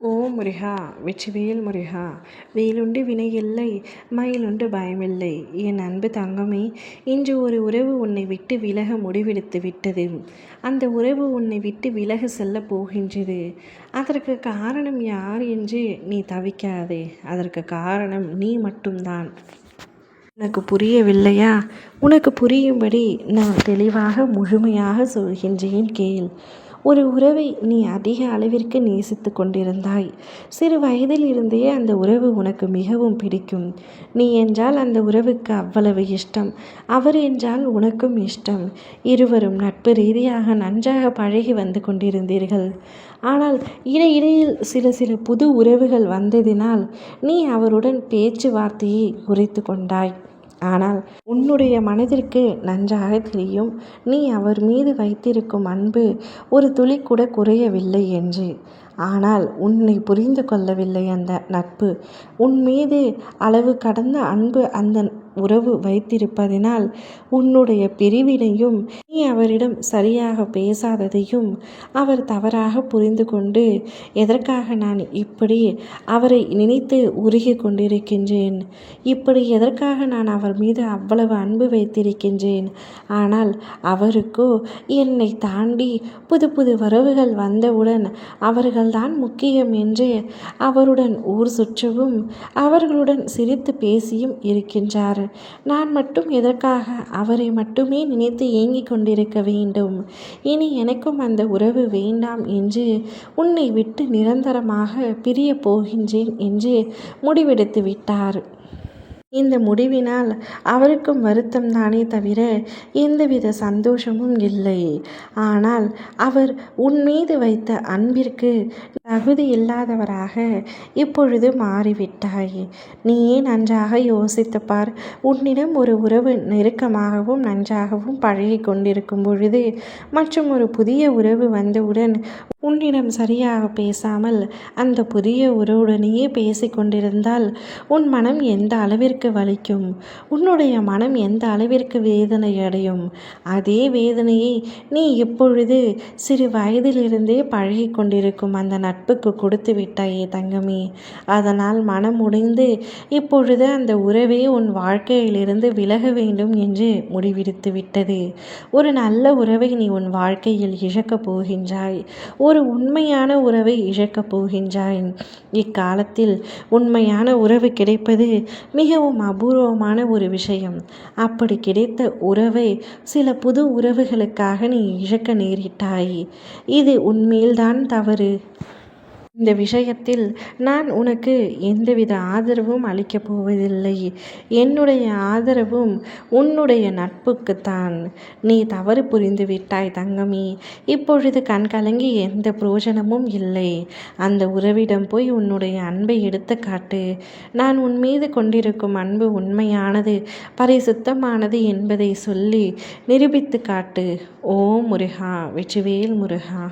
ஓ முருகா! வெற்றிவேல் முருகா! வேலுண்டு வினையில்லை, மயிலுண்டு பயமில்லை. என் அன்பு தங்கமே, இன்று ஒரு உறவு உன்னை விட்டு விலக முடிவெடுத்து விட்டது. அந்த உறவு உன்னை விட்டு விலக செல்லப் போகின்றது. அதற்கு காரணம் யார் என்று நீ தவிக்காதே. அதற்கு காரணம் நீ மட்டும்தான். உனக்கு புரியவில்லையா? உனக்கு புரியும்படி நான் தெளிவாக முழுமையாக சொல்கின்றேன் கேள். ஒரு உறவை நீ அதிக அளவிற்கு நேசித்து கொண்டிருந்தாய். சிறு வயதில் இருந்தே அந்த உறவு உனக்கு மிகவும் பிடிக்கும். நீ என்றால் அந்த உறவுக்கு அவ்வளவு இஷ்டம். அவர் என்றால் உனக்கும் இஷ்டம். இருவரும் நட்பு ரீதியாக நன்றாக பழகி வந்து கொண்டிருந்தீர்கள். ஆனால் இடையிடையில் சில புது உறவுகள் வந்ததினால் நீ அவருடன் பேச்சுவார்த்தையை குறைத்து கொண்டாய். ஆனால் உன்னுடைய மனதிற்கு நன்றாக தெரியும், நீ அவர் மீது வைத்திருக்கும் அன்பு ஒரு துளி கூட குறையவில்லை என்று. ஆனால் உன்னை புரிந்து கொள்ளவில்லை அந்த நட்பு. உன் மீது அளவு கடந்த அன்பு அந்த உறவு வைத்திருப்பதினால் உன்னுடைய பிரிவினையும் நீ அவரிடம் சரியாக பேசாததையும் அவர் தவறாக புரிந்து கொண்டு, எதற்காக நான் இப்படி அவரை நினைத்து உருகி கொண்டிருக்கின்றேன், இப்படி எதற்காக நான் அவர் மீது அவ்வளவு அன்பு வைத்திருக்கின்றேன், ஆனால் அவருக்கோ என்னை தாண்டி புது வரவுகள் வந்தவுடன் அவர்கள்தான் முக்கியம் என்று அவருடன் ஊர் சுற்றவும் அவர்களுடன் சிரித்து பேசியும் இருக்கின்றார். நான் மட்டும் எதற்காக அவரை மட்டுமே நினைத்து ஏங்கிக் கொண்டிருக்க வேண்டும்? இனி எனக்கும் அந்த உறவு வேண்டாம் என்று உன்னை விட்டு நிரந்தரமாக பிரியப் போகின்றேன் என்று முடிவெடுத்து விட்டார். இந்த முடிவினால் அவருக்கும் வருத்தம் தானே தவிர எந்தவித சந்தோஷமும் இல்லை. ஆனால் அவர் உன் மீது வைத்த அன்பிற்கு தகுதி இல்லாதவராக இப்பொழுது மாறிவிட்டாய். நீயே நன்றாக யோசித்து பார். உன்னிடம் ஒரு உறவு நெருக்கமாகவும் நன்றாகவும் பழகி கொண்டிருக்கும் பொழுது மற்றும் ஒரு புதிய உறவு வந்தவுடன் உன்னிடம் சரியாக பேசாமல் அந்த புதிய உறவுடனேயே பேசிக்கொண்டிருந்தால் உன் மனம் எந்த அளவிற்கு வலிக்கும், உன்னுடைய மனம் எந்த அளவிற்கு வேதனை அடையும். அதே வேதனையை நீ இப்பொழுது சிறு வயதிலிருந்தே பழகி கொண்டிருக்கும் அந்த நட்புக்கு கொடுத்து விட்டாயே தங்கமே. அதனால் மனம் உடைந்து இப்பொழுது அந்த உறவே உன் வாழ்க்கையிலிருந்து விலக வேண்டும் என்று முடிவெடுத்து விட்டது. ஒரு நல்ல உறவை நீ உன் வாழ்க்கையில் இழக்கப் போகின்றாய். ஒரு உண்மையான உறவை இழக்கப் போகின்றாய். இக்காலத்தில் உண்மையான உறவு கிடைப்பது மிகவும் அபூர்வமான ஒரு விஷயம். அப்படி கிடைத்த உறவை சில புது உறவுகளுக்காக நீ இழக்க நேரிட்டாய். இது உன்மேல்தான் தவறு. இந்த விஷயத்தில் நான் உனக்கு எந்தவித ஆதரவும் அளிக்கப் போவதில்லை. என்னுடைய ஆதரவும் உன்னுடைய நட்புக்குத்தான். நீ தவறு புரிந்து விட்டாய் தங்கமே. இப்பொழுது கண்கலங்கி எந்த பிரயோஜனமும் இல்லை. அந்த உறவிடம் போய் உன்னுடைய அன்பை எடுத்து காட்டு. நான் உன் மீது கொண்டிருக்கும் அன்பு உண்மையானது, பரிசுத்தமானது என்பதை சொல்லி நிரூபித்து காட்டு. ஓ முருகா! வெற்றிவேல் முருகா!